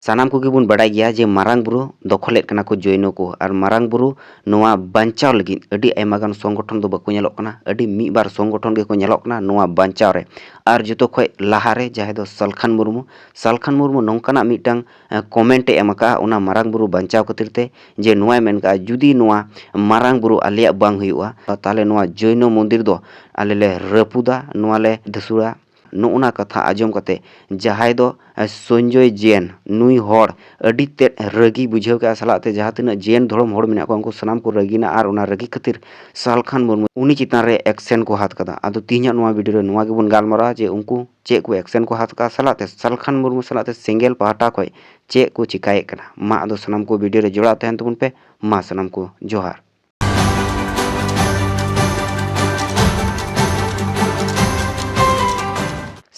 ᱥᱟᱱᱟᱢ ᱠᱚᱜᱮ ᱵᱚᱱ ᱵᱟᱰᱟᱭ ᱜᱮᱭᱟ ᱡᱮ ᱢᱟᱨᱟᱝ ᱵᱩᱨᱩ ᱫᱚᱠᱷᱚᱞᱮᱫ ᱠᱟᱱᱟ ᱠᱚ ᱡᱳᱭᱱᱚ ᱠᱚ, ᱟᱨ ᱢᱟᱨᱟᱝ ᱵᱩᱨᱩ ᱱᱚᱣᱟ ᱵᱟᱧᱪᱟᱣ ᱞᱟᱹᱜᱤᱫ ᱟᱹᱰᱤ ᱟᱭᱢᱟ ᱜᱟᱱ ᱥᱚᱝᱜᱚᱴᱷᱚᱱ ᱫᱚ ᱵᱟᱠᱚ ᱧᱮᱞᱚᱜ ᱠᱟᱱᱟ, ᱟᱹᱰᱤ ᱢᱤᱫ ᱵᱟᱨ ᱥᱚᱝᱜᱚᱴᱷᱚᱱ ᱜᱮᱠᱚ ᱧᱮᱞᱚᱜ ᱠᱟᱱᱟ ᱱᱚᱣᱟ ᱵᱟᱧᱪᱟᱣ ᱨᱮ᱾ ᱟᱨ ᱡᱚᱛᱚ ᱠᱷᱚᱡ ᱞᱟᱦᱟᱨᱮ ᱡᱟᱦᱟᱸᱭ ᱫᱚ ᱥᱟᱞᱠᱷᱟᱱ ᱢᱩᱨᱢᱩ ᱱᱚᱝᱠᱟᱱᱟᱜ ᱢᱤᱫᱴᱟᱝ ᱠᱚᱢᱮᱱᱴᱮ ᱮᱢ ᱟᱠᱟᱜᱼᱟ ᱚᱱᱟ ᱢᱟᱨᱟᱝ ᱵᱩᱨᱩ ᱵᱟᱧᱪᱟᱣ ᱠᱷᱟᱹᱛᱤᱨ ᱛᱮ, ᱡᱮ ᱱᱚᱣᱟᱭ ᱢᱮᱱ ᱠᱟᱜᱼᱟ ᱡᱩᱫᱤ ᱱᱚᱣᱟ ᱢᱟᱨᱟᱝ ᱵᱩᱨᱩ ᱟᱞᱮᱭᱟᱜ ᱵᱟᱝ ᱦᱩᱭᱩᱜᱼᱟ ᱛᱟᱦᱚᱞᱮ ᱱᱚᱣᱟ ᱡᱳᱭᱱᱚ ᱢᱚᱱᱫᱤᱨ ᱫᱚ ᱟᱞᱮ ᱞᱮ ᱨᱟᱹᱯᱩᱫᱟ, ᱱᱚᱣᱟ ᱞᱮ ᱫᱷᱟᱹᱥᱩᱲᱟ᱾ ᱱᱚᱜᱼᱱᱟ ᱠᱟᱛᱷᱟ ᱟᱸᱡᱚᱢ ᱠᱟᱛᱮ ᱡᱟᱦᱟᱸᱭ ᱫᱚ ᱥᱚᱧᱡᱚᱭ ᱡᱮᱱ, ᱱᱩᱭ ᱦᱚᱲ ᱟᱹᱰᱤ ᱛᱮᱫ ᱨᱟᱹᱜᱤ ᱵᱩᱡᱷᱟᱹᱣ ᱠᱮᱜᱼᱟ, ᱥᱟᱞᱟᱜ ᱛᱮ ᱡᱟᱦᱟᱸ ᱛᱤᱱᱟᱹᱜ ᱡᱮᱱ ᱫᱷᱚᱨᱚᱢ ᱦᱚᱲ ᱢᱮᱱᱟᱜ ᱠᱚᱣᱟ ᱩᱱᱠᱩ ᱥᱟᱱᱟᱢ ᱠᱚ ᱨᱟᱹᱜᱤᱱᱟ, ᱟᱨ ᱚᱱᱟ ᱨᱟᱹᱜᱤ ᱠᱷᱟᱹᱛᱤᱨ ᱥᱟᱞᱠᱷᱟᱱ ᱢᱩᱨᱢᱩ ᱩᱱᱤ ᱪᱮᱛᱟᱱ ᱨᱮ ᱮᱠᱥᱮᱱ ᱠᱚ ᱦᱟᱛ ᱠᱟᱫᱟ᱾ ᱟᱫᱚ ᱛᱤᱦᱤᱧᱟᱜ ᱱᱚᱣᱟ ᱵᱷᱤᱰᱤᱭᱳ ᱨᱮ ᱱᱚᱣᱟ ᱜᱮᱵᱚᱱ ᱜᱟᱞᱢᱟᱨᱟᱣᱟ ᱡᱮ ᱩᱱᱠᱩ ᱪᱮᱫ ᱠᱚ ᱮᱠᱥᱮᱱ ᱠᱚ ᱦᱟᱛ ᱠᱟᱜᱼᱟ, ᱥᱟᱞᱟᱜ ᱛᱮ ᱥᱟᱞᱠᱷᱟᱱ ᱢᱩᱨᱢᱩ ᱥᱟᱞᱟᱜ ᱛᱮ ᱥᱮᱸᱜᱮᱞ ᱯᱟᱦᱴᱟ ᱠᱷᱚᱡ ᱪᱮᱫ ᱠᱚ ᱪᱤᱠᱟᱭᱮᱫ ᱠᱟᱱᱟ᱾ ᱢᱟ ᱟᱫᱚ ᱥᱟᱱᱟᱢ ᱠᱚ ᱵᱷᱤᱰᱤᱭᱳ ᱨᱮ ᱡᱚᱲᱟᱣ ᱛᱟᱦᱮᱱ ᱛᱟᱵᱚᱱ ᱯᱮ᱾ ᱢᱟ ᱥᱟᱱᱟᱢ ᱠᱚ ᱡᱚᱦᱟᱨ᱾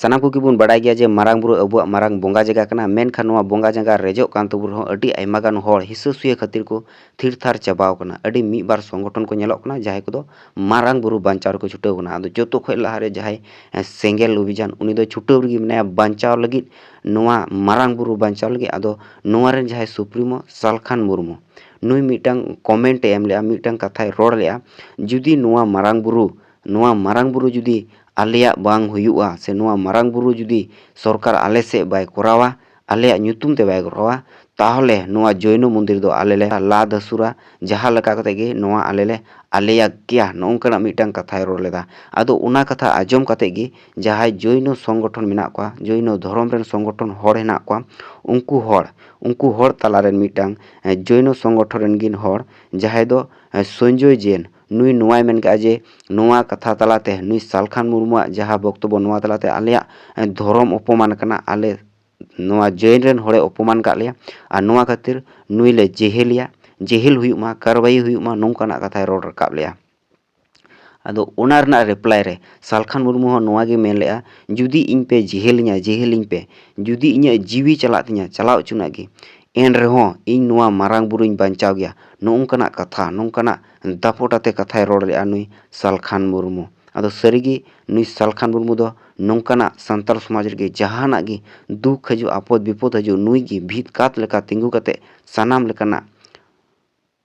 ᱥᱟᱱᱟᱢ ᱠᱚᱜᱮ ᱵᱚᱱ ᱵᱟᱰᱟᱭ ᱜᱮᱭᱟ ᱡᱮ ᱢᱟᱨᱟᱝ ᱵᱩᱨᱩ ᱟᱵᱚᱣᱟᱜ ᱢᱟᱨᱟᱝ ᱵᱚᱸᱜᱟ ᱡᱟᱭᱜᱟ ᱠᱟᱱᱟ, ᱢᱮᱱᱠᱷᱟᱱ ᱱᱚᱣᱟ ᱵᱚᱸᱜᱟ ᱡᱟᱭᱜᱟ ᱨᱮᱡᱚᱜ ᱠᱟᱱ ᱛᱟᱵᱚ ᱨᱮᱦᱚᱸ ᱟᱹᱰᱤ ᱟᱭᱢᱟ ᱜᱟᱱ ᱦᱚᱲ ᱦᱤᱥᱟᱹ ᱥᱩᱭᱟᱹ ᱠᱷᱟᱹᱛᱤᱨ ᱠᱚ ᱛᱷᱤᱨ ᱛᱷᱟᱨ ᱪᱟᱵᱟᱣ ᱠᱟᱱᱟ᱾ ᱟᱹᱰᱤ ᱢᱤᱫ ᱵᱟᱨ ᱥᱚᱝᱜᱚᱴᱷᱚᱱ ᱠᱚ ᱧᱮᱞᱚᱜ ᱠᱟᱱᱟ ᱡᱟᱦᱟᱸᱭ ᱠᱚᱫᱚ ᱢᱟᱨᱟᱝ ᱵᱩᱨᱩ ᱵᱟᱧᱪᱟᱣ ᱨᱮᱠᱚ ᱪᱷᱩᱴᱟᱹᱣ ᱠᱟᱱᱟ᱾ ᱟᱫᱚ ᱡᱚᱛᱚ ᱠᱷᱚᱡ ᱞᱟᱦᱟᱨᱮ ᱡᱟᱦᱟᱸᱭ ᱥᱮᱸᱜᱮᱞ ᱚᱵᱷᱤᱡᱟᱱ, ᱩᱱᱤ ᱫᱚ ᱪᱷᱩᱴᱟᱹᱣ ᱨᱮᱜᱮ ᱢᱮᱱᱟᱭᱟ ᱵᱟᱧᱪᱟᱣ ᱞᱟᱹᱜᱤᱫ, ᱱᱚᱣᱟ ᱢᱟᱨᱟᱝ ᱵᱩᱨᱩ ᱵᱟᱧᱪᱟᱣ ᱞᱟᱹᱜᱤᱫ᱾ ᱟᱫᱚ ᱱᱚᱣᱟ ᱨᱮᱱ ᱡᱟᱦᱟᱸᱭ ᱥᱩᱯᱨᱤᱢᱳ ᱥᱟᱞᱠᱷᱟᱱ ᱢᱩᱨᱢᱩ, ᱱᱩᱭ ᱢᱤᱫᱴᱟᱝ ᱠᱚᱢᱮᱱᱴᱮ ᱮᱢ ᱞᱮᱜᱼᱟ, ᱢᱤᱫᱴᱟᱝ ᱠᱟᱛᱷᱟᱭ ᱨᱚᱲ ᱞᱮᱜᱼᱟ, ᱡᱩᱫᱤ ᱱᱚᱣᱟ ᱢᱟᱨᱟᱝ ᱵᱩᱨᱩ ᱡᱩᱫᱤ ᱟᱞᱮᱭᱟᱜ ᱵᱟᱝ ᱦᱩᱭᱩᱜᱼᱟ, ᱥᱮ ᱱᱚᱣᱟ ᱢᱟᱨᱟᱝ ᱵᱩᱨᱩ ᱡᱩᱫᱤ ᱥᱚᱨᱠᱟর ᱟᱞᱮ ᱥᱮᱫ ᱵᱟᱭ ᱠᱚᱨᱟᱣᱟ, ᱟᱞᱮᱭᱟᱜ ᱧᱩᱛᱩᱢ ᱛᱮ ᱵᱟᱭ ᱠᱚᱨᱟᱣᱟ, ᱛᱟᱦᱚᱞᱮ ᱱᱚᱣᱟ ᱡᱳᱭᱱᱚ ᱢᱚᱱᱫᱤᱨ ᱫᱚ ᱟᱞᱮ ᱞᱮ ᱞᱟ ᱫᱷᱟᱹᱥᱩᱨᱟ, ᱡᱟᱦᱟᱸ ᱞᱮᱠᱟ ᱠᱟᱛᱮ ᱜᱮ ᱱᱚᱣᱟ ᱟᱞᱮ ᱞᱮ ᱟᱞᱮᱭᱟᱜ ᱜᱮᱭᱟ᱾ ᱱᱚᱝᱠᱟᱱᱟᱜ ᱢᱤᱫᱴᱟᱝ ᱠᱟᱛᱷᱟᱭ ᱨᱚᱲ ᱞᱮᱫᱟ᱾ ᱟᱫᱚ ᱚᱱᱟ ᱠᱟᱛᱷᱟ ᱟᱸᱡᱚᱢ ᱠᱟᱛᱮ ᱜᱮ ᱡᱟᱦᱟᱸᱭ ᱡᱳᱭᱱᱚ ᱥᱚᱝᱜᱚᱴᱷᱚᱱ ᱢᱮᱱᱟᱜ ᱠᱚᱣᱟ, ᱡᱳᱭᱱᱚ ᱫᱷᱚᱨᱚᱢ ᱨᱮᱱ ᱥᱚᱝᱜᱚᱴᱷᱚᱱ ᱦᱚᱲ ᱦᱮᱱᱟᱜ ᱠᱚᱣᱟ, ᱩᱱᱠᱩ ᱦᱚᱲ ᱛᱟᱞᱟᱨᱮᱱ ᱢᱤᱫᱴᱟᱝ ᱡᱳᱭᱱᱚ ᱥᱚᱝᱜᱚᱴᱷᱚᱱ ᱨᱮᱱ ᱜᱤᱱ ᱦᱚᱲ ᱡᱟᱦᱟᱸᱭ ᱫᱚ ᱥᱚᱧᱡᱚᱭ ᱡᱮᱱ, ᱱᱩᱭ ᱱᱚᱣᱟᱭ ᱢᱮᱱ ᱠᱟᱜᱼᱟ ᱡᱮ ᱱᱚᱣᱟ ᱠᱟᱛᱷᱟ ᱛᱟᱞᱟᱛᱮ ᱱᱩᱭ ᱥᱟᱞᱠᱷᱟᱱ ᱢᱩᱨᱢᱩᱣᱟᱜ ᱡᱟᱦᱟᱸ ᱵᱚᱠᱛᱚᱵᱚ, ᱱᱚᱣᱟ ᱛᱟᱞᱟᱛᱮ ᱟᱞᱮᱭᱟᱜ ᱫᱷᱚᱨᱚᱢ ᱚᱯᱚᱢᱟᱱ ᱠᱟᱱᱟ, ᱟᱞᱮ ᱱᱚᱣᱟ ᱡᱮᱱ ᱨᱮᱱ ᱦᱚᱲᱮ ᱚᱯᱚᱢᱟᱱ ᱠᱟᱜ ᱞᱮᱭᱟ, ᱟᱨ ᱱᱚᱣᱟ ᱠᱷᱟᱹᱛᱤᱨ ᱱᱩᱭ ᱞᱮ ᱡᱮᱦᱮᱞᱮᱭᱟ, ᱡᱮᱦᱮᱞ ᱦᱩᱭᱩᱜ ᱢᱟ, ᱠᱟᱨᱵᱟᱭᱤ ᱦᱩᱭᱩᱜ ᱢᱟ, ᱱᱚᱝᱠᱟᱱᱟᱜ ᱠᱟᱛᱷᱟᱭ ᱨᱚᱲ ᱨᱟᱠᱟᱵ ᱞᱮᱜᱼᱟ᱾ ᱟᱫᱚ ᱚᱱᱟ ᱨᱮᱱᱟᱜ ᱨᱤᱯᱞᱟᱭ ᱨᱮ ᱥᱟᱞᱠᱷᱟᱱ ᱢᱩᱨᱢᱩ ᱦᱚᱸ ᱱᱚᱣᱟ ᱜᱮ ᱢᱮᱱ ᱞᱮᱜᱼᱟ, ᱡᱩᱫᱤ ᱤᱧ ᱯᱮ ᱡᱮᱦᱮᱞᱤᱧ ᱯᱮ, ᱡᱩᱫᱤ ᱤᱧᱟᱹᱜ ᱡᱤᱣᱤ ᱪᱟᱞᱟᱜ ᱛᱤᱧᱟ, ᱪᱟᱞᱟᱣ ᱦᱚᱪᱚᱱᱟᱜ ᱜᱮ, ᱮᱱ ᱨᱮᱦᱚᱸ ᱤᱧ ᱱᱚᱣᱟ ᱢᱟᱨᱟᱝ ᱵᱩᱨᱩᱧ ᱵᱟᱧᱪᱟᱣ ᱜᱮᱭᱟ᱾ ᱱᱚᱝᱠᱟᱱᱟᱜ ᱠᱟᱛᱷᱟ, ᱱᱚᱝᱠᱟᱱᱟᱜ ᱫᱟᱯᱚᱴ ᱟᱛᱮ ᱠᱟᱛᱷᱟᱭ ᱨᱚᱲ ᱞᱮᱜᱼᱟ ᱱᱩᱭ ᱥᱟᱞᱠᱷᱟᱱ ᱢᱩᱨᱢᱩ᱾ ᱟᱫᱚ ᱥᱟᱹᱨᱤᱜᱮ ᱱᱩᱭ ᱥᱟᱞᱠᱷᱟᱱ ᱢᱩᱨᱢᱩ ᱫᱚ ᱱᱚᱝᱠᱟᱱᱟᱜ ᱥᱟᱱᱛᱟᱲ ᱥᱚᱢᱟᱡᱽ ᱨᱮᱜᱮ ᱡᱟᱦᱟᱱᱟᱜ ᱜᱮ ᱫᱩᱠ ᱦᱤᱡᱩᱜ, ᱟᱯᱚᱫ ᱵᱤᱯᱚᱫ ᱦᱤᱡᱩᱜ, ᱱᱩᱭ ᱜᱮ ᱵᱷᱤᱛ ᱠᱟᱸᱛ ᱞᱮᱠᱟ ᱛᱤᱸᱜᱩ ᱠᱟᱛᱮ ᱥᱟᱱᱟᱢ ᱞᱮᱠᱟᱱᱟᱜ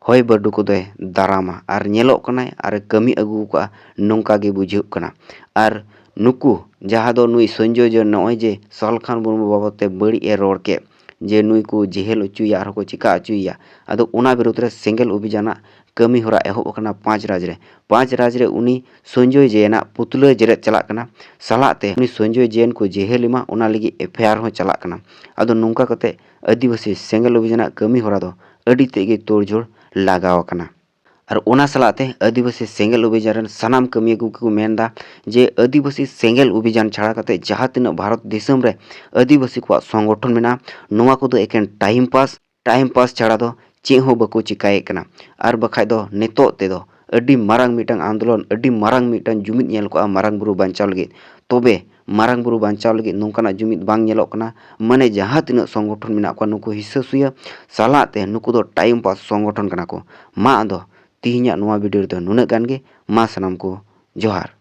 ᱦᱚᱭ ᱵᱟᱹᱨᱰᱩ ᱠᱚᱫᱚᱭ ᱫᱟᱨᱟᱢᱟ, ᱟᱨ ᱧᱮᱞᱚᱜ ᱠᱟᱱᱟᱭ ᱟᱨ ᱠᱟᱹᱢᱤ ᱟᱹᱜᱩ ᱠᱟᱜᱼᱟ, ᱱᱚᱝᱠᱟ ᱜᱮ ᱵᱩᱡᱷᱟᱹᱜ ᱠᱟᱱᱟ᱾ ᱟᱨ ᱱᱩᱠᱩ ᱡᱟᱦᱟᱸ ᱫᱚ ᱱᱩᱭ ᱥᱚᱧᱡᱚᱭ ᱡᱮ ᱱᱚᱜᱼᱚᱭ ᱡᱮ ᱥᱟᱞᱠᱷᱟᱱ ᱢᱩᱨᱢᱩ ᱵᱟᱵᱚᱫ ᱛᱮ ᱵᱟᱹᱲᱤᱡ ᱮ ᱨᱚᱲ ᱠᱮᱫ, ᱡᱮ ᱱᱩᱭ ᱠᱚ ᱡᱮᱦᱮᱞ ᱦᱚᱪᱚᱭᱮᱭᱟ, ᱟᱨᱦᱚᱸ ᱠᱚ ᱪᱤᱠᱟ ᱦᱚᱪᱚᱭᱮᱭᱟ, ᱟᱫᱚ ᱚᱱᱟ ᱵᱤᱨᱩᱫᱽ ᱨᱮ ᱥᱮᱸᱜᱮᱞ ᱚᱵᱷᱤᱡᱟᱱᱟᱜ ᱠᱟᱹᱢᱤ ᱦᱚᱨᱟ ᱮᱦᱚᱵ ᱟᱠᱟᱱᱟ ᱯᱟᱸᱪ ᱨᱟᱡᱽ ᱨᱮ ᱩᱱᱤ ᱥᱚᱧᱡᱚᱭ ᱡᱮᱱᱟᱜ ᱯᱩᱛᱞᱟᱹ ᱡᱮᱨᱮᱫ ᱪᱟᱞᱟᱜ ᱠᱟᱱᱟ, ᱥᱟᱞᱟᱜ ᱛᱮ ᱩᱱᱤ ᱥᱚᱧᱡᱚᱭ ᱡᱮᱱ ᱠᱚ ᱡᱮᱦᱮᱞ ᱮᱢᱟ, ᱚᱱᱟ ᱞᱟᱹᱜᱤᱫ FIR ᱦᱚᱸ ᱪᱟᱞᱟᱜ ᱠᱟᱱᱟ᱾ ᱟᱫᱚ ᱱᱚᱝᱠᱟ ᱠᱟᱛᱮ ᱟᱹᱫᱤᱵᱟᱹᱥᱤ ᱥᱮᱸᱜᱮᱞ ᱚᱵᱷᱤᱡᱟᱱᱟᱜ ᱠᱟᱹᱢᱤ ᱦᱚᱨᱟ ᱫᱚ ᱟᱹᱰᱤ ᱛᱮᱫ ᱜᱮ ᱛᱳᱲᱡᱳᱲ ᱞᱟᱜᱟᱣ ᱟᱠᱟᱱᱟ᱾ ᱟᱨ ᱚᱱᱟ ᱥᱟᱞᱟᱜ ᱛᱮ ᱟᱹᱫᱤᱵᱟᱹᱥᱤ ᱥᱮᱸᱜᱮᱞ ᱚᱵᱷᱤᱡᱟᱱ ᱨᱮᱱ ᱥᱟᱱᱟᱢ ᱠᱟᱹᱢᱤᱭᱟᱹ ᱠᱚ ᱢᱮᱱᱫᱟ ᱡᱮ ᱟᱹᱫᱤᱵᱟᱹᱥᱤ ᱥᱮᱸᱜᱮᱞ ᱚᱵᱷᱤᱡᱟᱱ ᱪᱷᱟᱲᱟ ᱠᱟᱛᱮ ᱡᱟᱦᱟᱸ ᱛᱤᱱᱟᱹᱜ ᱵᱷᱟᱨᱚᱛ ᱫᱤᱥᱚᱢ ᱨᱮ ᱟᱹᱫᱤᱵᱟᱹᱥᱤ ᱠᱚᱣᱟᱜ ᱥᱚᱝᱜᱚᱴᱷᱚᱱ ᱢᱮᱱᱟᱜᱼᱟ, ᱱᱚᱣᱟ ᱠᱚᱫᱚ ᱮᱠᱮᱱ ᱴᱟᱭᱤᱢ ᱯᱟᱥ ᱪᱷᱟᱲᱟ ᱫᱚ ᱪᱮᱫ ᱦᱚᱸ ᱵᱟᱠᱚ ᱪᱤᱠᱟᱭᱮᱫ ᱠᱟᱱᱟ᱾ ᱟᱨ ᱵᱟᱠᱷᱟᱡ ᱫᱚ ᱱᱤᱛᱚᱜ ᱛᱮᱫᱚ ᱟᱹᱰᱤ ᱢᱟᱨᱟᱝ ᱢᱤᱫᱴᱟᱝ ᱟᱱᱫᱳᱞᱚᱱ, ᱟᱹᱰᱤ ᱢᱟᱨᱟᱝ ᱢᱤᱫᱴᱟᱝ ᱡᱩᱢᱤᱫ ᱧᱮᱞ ᱠᱚᱜᱼᱟ ᱢᱟᱨᱟᱝ ᱵᱩᱨᱩ ᱵᱟᱧᱪᱟᱣ ᱞᱟᱹᱜᱤᱫ᱾ ᱛᱚᱵᱮ ᱢᱟᱨᱟᱝ ᱵᱩᱨᱩ ᱵᱟᱧᱪᱟᱣ ᱞᱟᱹᱜᱤᱫ ᱱᱚᱝᱠᱟᱱᱟᱜ ᱡᱩᱢᱤᱫ ᱵᱟᱝ ᱧᱮᱞᱚᱜ ᱠᱟᱱᱟ᱾ ᱢᱟᱱᱮ ᱡᱟᱦᱟᱸ ᱛᱤᱱᱟᱹᱜ ᱥᱚᱝᱜᱚᱴᱷᱚᱱ ᱢᱮᱱᱟᱜ ᱠᱚᱣᱟ, ᱱᱩᱠᱩ ᱦᱤᱥᱟᱹ ᱥᱩᱭᱟᱹ ᱥᱟᱞᱟᱜ ᱛᱮ ᱱᱩᱠᱩ ᱫᱚ ᱴᱟᱭᱤᱢ ᱯᱟᱥ ᱥᱚᱝᱜᱚᱴᱷᱚᱱ ᱠᱟᱱᱟ ᱠᱚ᱾ ᱢᱟ ᱟᱫᱚ ᱛᱤᱦᱤᱧᱟᱜ ᱱᱚᱣᱟ ᱵᱷᱤᱰᱤᱭᱳ ᱨᱮᱫᱚ ᱱᱩᱱᱟᱹᱜ ᱜᱟᱱ ᱜᱮ᱾ ᱢᱟ ᱥᱟᱱᱟᱢ ᱠᱚ ᱡᱚᱦᱟᱨ᱾